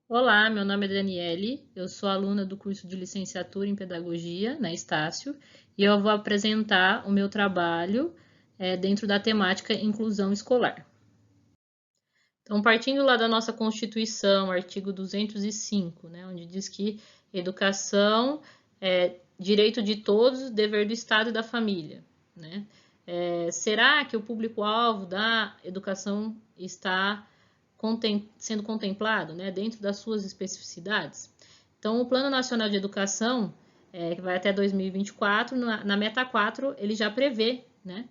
Olá, meu nome é Daniele, eu sou aluna do curso de licenciatura em Pedagogia na Estácio e eu vou apresentar o meu trabalho dentro da temática Inclusão Escolar. Então, partindo lá da nossa Constituição, artigo 205, né, onde diz que educação é direito de todos, dever do Estado e da família, né? Será que o público-alvo da educação está sendo contemplado, né, dentro das suas especificidades? Então, o Plano Nacional de Educação, que vai até 2024, na meta 4, ele já prevê, né,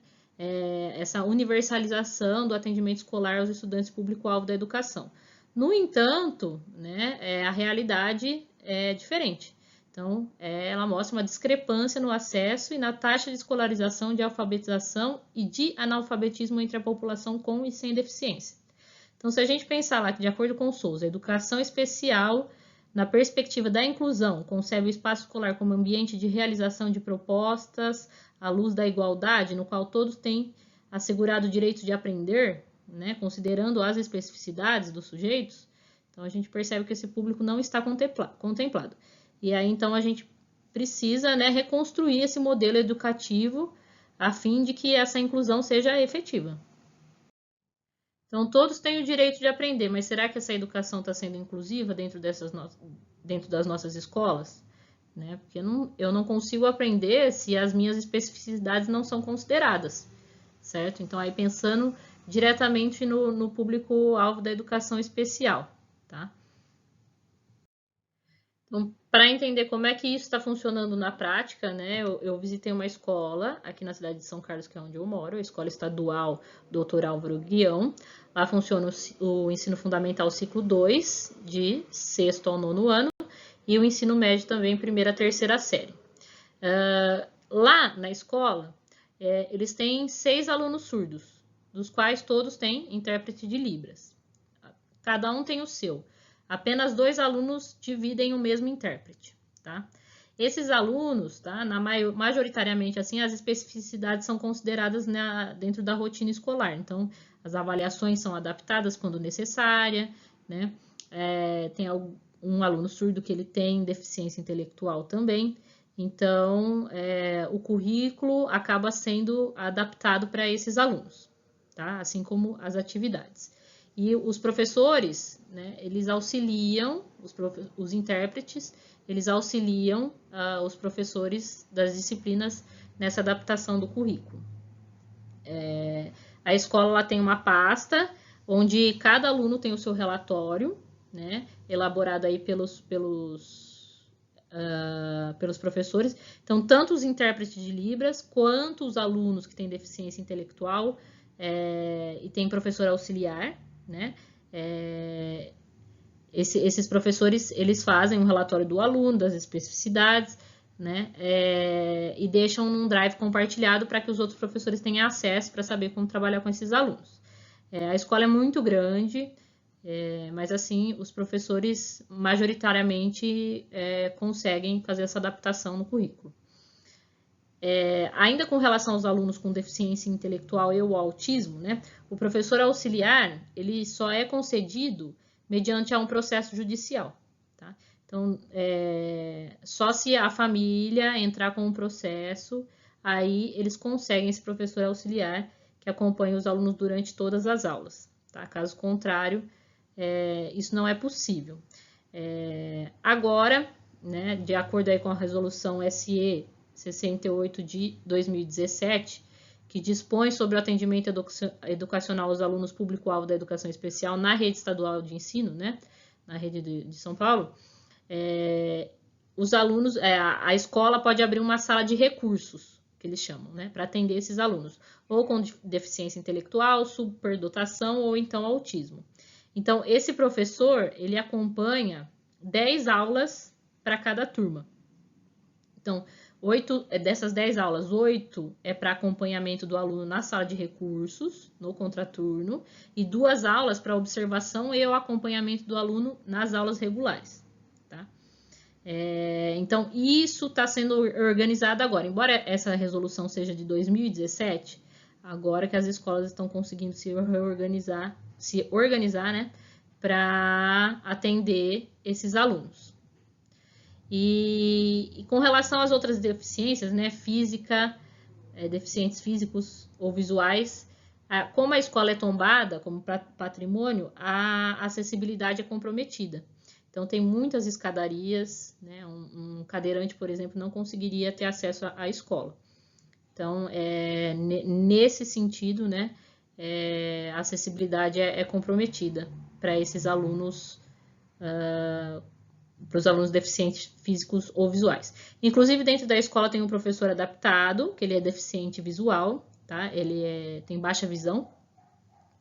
essa universalização do atendimento escolar aos estudantes público-alvo da educação. No entanto, né, a realidade é diferente. Então, ela mostra uma discrepância no acesso e na taxa de escolarização, de alfabetização e de analfabetismo entre a população com e sem deficiência. Então, se a gente pensar lá que, de acordo com o Souza, a educação especial, na perspectiva da inclusão, concebe o espaço escolar como ambiente de realização de propostas à luz da igualdade, no qual todos têm assegurado o direito de aprender, né, considerando as especificidades dos sujeitos, então a gente percebe que esse público não está contemplado. E aí, então, a gente precisa, né, reconstruir esse modelo educativo a fim de que essa inclusão seja efetiva. Então, todos têm o direito de aprender, mas será que essa educação está sendo inclusiva dentro das nossas escolas? Né? Porque eu não consigo aprender se as minhas especificidades não são consideradas, certo? Então, aí pensando diretamente no público-alvo da educação especial, tá? Então, para entender como é que isso está funcionando na prática, né, eu visitei uma escola aqui na cidade de São Carlos, que é onde eu moro, a Escola Estadual Dr. Álvaro Guião. Lá funciona o ensino fundamental ciclo 2, de 6º ao 9º ano, e o ensino médio também, 1ª a 3ª série. Lá na escola, eles têm 6 alunos surdos, dos quais todos têm intérprete de Libras. Cada um tem o seu. Apenas 2 alunos dividem o mesmo intérprete, tá? Esses alunos, tá? Majoritariamente, assim, as especificidades são consideradas dentro da rotina escolar. Então, as avaliações são adaptadas quando necessária, né? Tem um aluno surdo que ele tem deficiência intelectual também. Então, o currículo acaba sendo adaptado para esses alunos, tá? Assim como as atividades. E os professores, né, eles auxiliam, os intérpretes, eles auxiliam os professores das disciplinas nessa adaptação do currículo. A escola lá tem uma pasta onde cada aluno tem o seu relatório, né, elaborado aí pelos professores. Então, tanto os intérpretes de Libras, quanto os alunos que têm deficiência intelectual e tem professor auxiliar, né? Esses professores, eles fazem um relatório do aluno, das especificidades, né? E deixam num drive compartilhado para que os outros professores tenham acesso para saber como trabalhar com esses alunos. A escola é muito grande, mas assim, os professores majoritariamente conseguem fazer essa adaptação no currículo. Ainda com relação aos alunos com deficiência intelectual e o autismo, né, o professor auxiliar, ele só é concedido mediante a um processo judicial, tá? Então, só se a família entrar com um processo, aí eles conseguem esse professor auxiliar que acompanha os alunos durante todas as aulas, tá? Caso contrário, isso não é possível. Agora, né, de acordo aí com a resolução SE 68 de 2017, que dispõe sobre o atendimento educacional aos alunos público-alvo da educação especial na rede estadual de ensino, né, na rede de São Paulo, os alunos, a escola pode abrir uma sala de recursos, que eles chamam, né, para atender esses alunos, ou com deficiência intelectual, superdotação ou então autismo. Então, esse professor, ele acompanha 10 aulas para cada turma. Então, dessas 10 aulas, 8 é para acompanhamento do aluno na sala de recursos, no contraturno, e 2 aulas para observação e o acompanhamento do aluno nas aulas regulares. Tá? Então, isso está sendo organizado agora. Embora essa resolução seja de 2017, agora que as escolas estão conseguindo se organizar, né? para atender esses alunos. E com relação às outras deficiências, né, física, deficientes físicos ou visuais, como a escola é tombada como patrimônio, a acessibilidade é comprometida. Então, tem muitas escadarias, né, um cadeirante, por exemplo, não conseguiria ter acesso à escola. Então, nesse sentido, né, a acessibilidade é comprometida para esses alunos, para os alunos deficientes físicos ou visuais. Inclusive, dentro da escola tem um professor adaptado, que ele é deficiente visual, tá? Ele tem baixa visão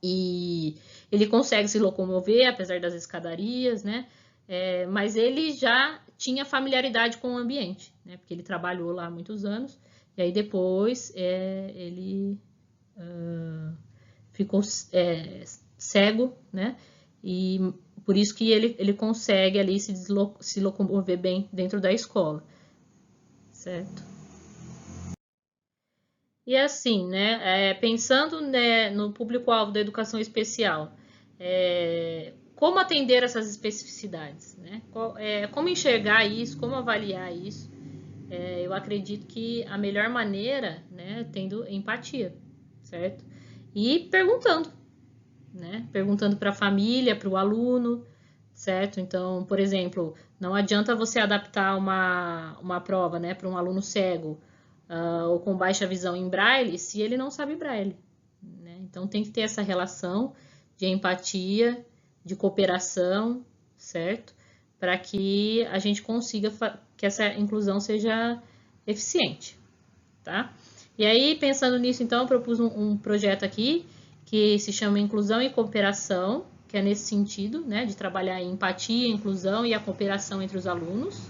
e ele consegue se locomover, apesar das escadarias, né? Mas ele já tinha familiaridade com o ambiente, né? Porque ele trabalhou lá há muitos anos, e aí depois ele ficou cego, né? E por isso que ele consegue ali se locomover bem dentro da escola, certo? E assim, né, pensando, né, no público-alvo da educação especial, como atender essas especificidades, né? Como enxergar isso, como avaliar isso? Eu acredito que a melhor maneira, né, tendo empatia, certo? E perguntando, né? Perguntando para a família, para o aluno, certo? Então, por exemplo, não adianta você adaptar uma prova, né, para um aluno cego ou com baixa visão em braille se ele não sabe braille, né? Então, tem que ter essa relação de empatia, de cooperação, certo? Para que a gente consiga que essa inclusão seja eficiente, tá? E aí, pensando nisso, então, eu propus um projeto aqui que se chama Inclusão e Cooperação, que é nesse sentido, né, de trabalhar a empatia, a inclusão e a cooperação entre os alunos,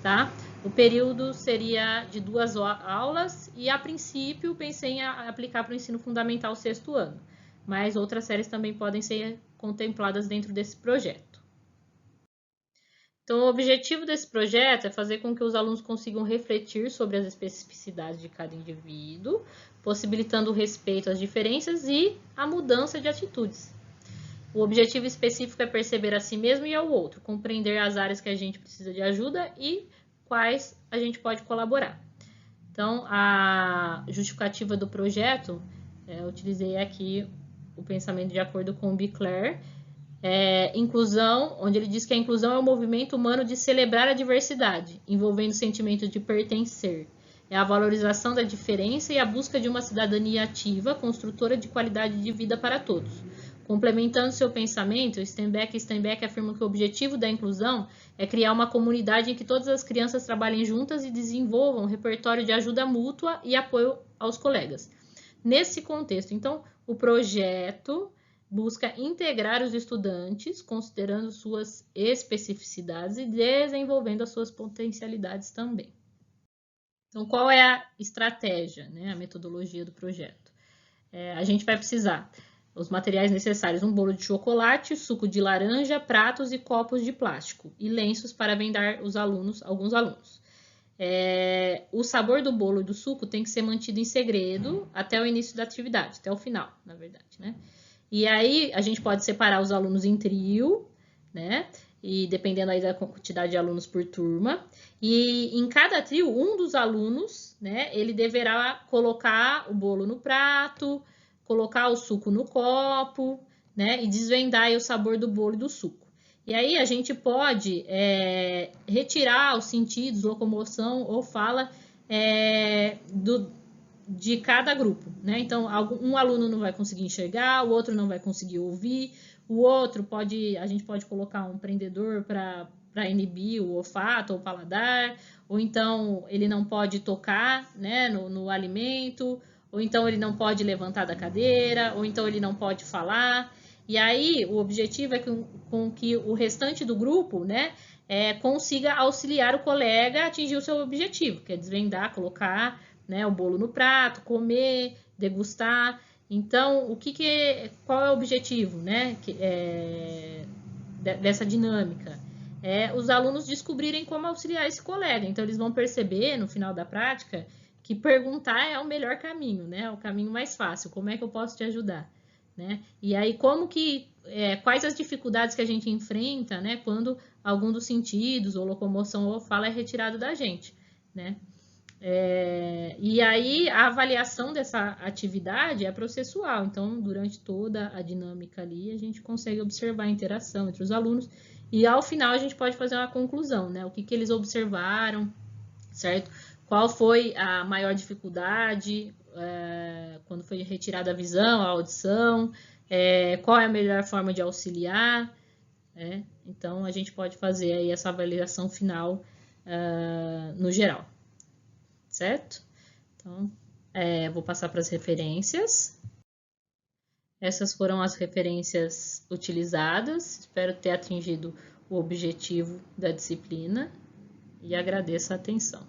tá? O período seria de 2 aulas e, a princípio, pensei em aplicar para o ensino fundamental 6º ano, mas outras séries também podem ser contempladas dentro desse projeto. Então, o objetivo desse projeto é fazer com que os alunos consigam refletir sobre as especificidades de cada indivíduo, possibilitando o respeito às diferenças e a mudança de atitudes. O objetivo específico é perceber a si mesmo e ao outro, compreender as áreas que a gente precisa de ajuda e quais a gente pode colaborar. Então, a justificativa do projeto, eu utilizei aqui o pensamento de acordo com o Bicler, inclusão, onde ele diz que a inclusão é um movimento humano de celebrar a diversidade, envolvendo o sentimento de pertencer. É a valorização da diferença e a busca de uma cidadania ativa, construtora de qualidade de vida para todos. Complementando seu pensamento, Steinbeck afirma que o objetivo da inclusão é criar uma comunidade em que todas as crianças trabalhem juntas e desenvolvam um repertório de ajuda mútua e apoio aos colegas. Nesse contexto, então, o projeto busca integrar os estudantes, considerando suas especificidades e desenvolvendo as suas potencialidades também. Então, qual é a estratégia, né, a metodologia do projeto? A gente vai precisar os materiais necessários: um bolo de chocolate, suco de laranja, pratos e copos de plástico e lenços para vendar alguns alunos. O sabor do bolo e do suco tem que ser mantido em segredo até o início da atividade, até o final, na verdade, né? E aí a gente pode separar os alunos em trio, né? E dependendo aí da quantidade de alunos por turma. E em cada trio, um dos alunos, né? Ele deverá colocar o bolo no prato, colocar o suco no copo, né? E desvendar aí o sabor do bolo e do suco. E aí a gente pode retirar os sentidos, locomoção ou fala de cada grupo, né? Então, um aluno não vai conseguir enxergar, o outro não vai conseguir ouvir, o outro a gente pode colocar um prendedor para inibir o olfato ou o paladar, ou então ele não pode tocar, né, no alimento, ou então ele não pode levantar da cadeira, ou então ele não pode falar. E aí, o objetivo é com que o restante do grupo, né, consiga auxiliar o colega a atingir o seu objetivo, que é desvendar, colocar, né, o bolo no prato, comer, degustar. Então, qual é o objetivo, né, dessa dinâmica? Os alunos descobrirem como auxiliar esse colega. Então, eles vão perceber, no final da prática, que perguntar é o melhor caminho, né, o caminho mais fácil. Como é que eu posso te ajudar? Né? E aí, como que quais as dificuldades que a gente enfrenta, né, quando algum dos sentidos, ou locomoção ou fala, é retirado da gente, né? E aí a avaliação dessa atividade é processual, então durante toda a dinâmica ali a gente consegue observar a interação entre os alunos e ao final a gente pode fazer uma conclusão, né? O que eles observaram, certo? Qual foi a maior dificuldade quando foi retirada a visão, a audição, qual é a melhor forma de auxiliar, né? Então a gente pode fazer aí essa avaliação final no geral. Certo? Então, vou passar para as referências. Essas foram as referências utilizadas. Espero ter atingido o objetivo da disciplina e agradeço a atenção.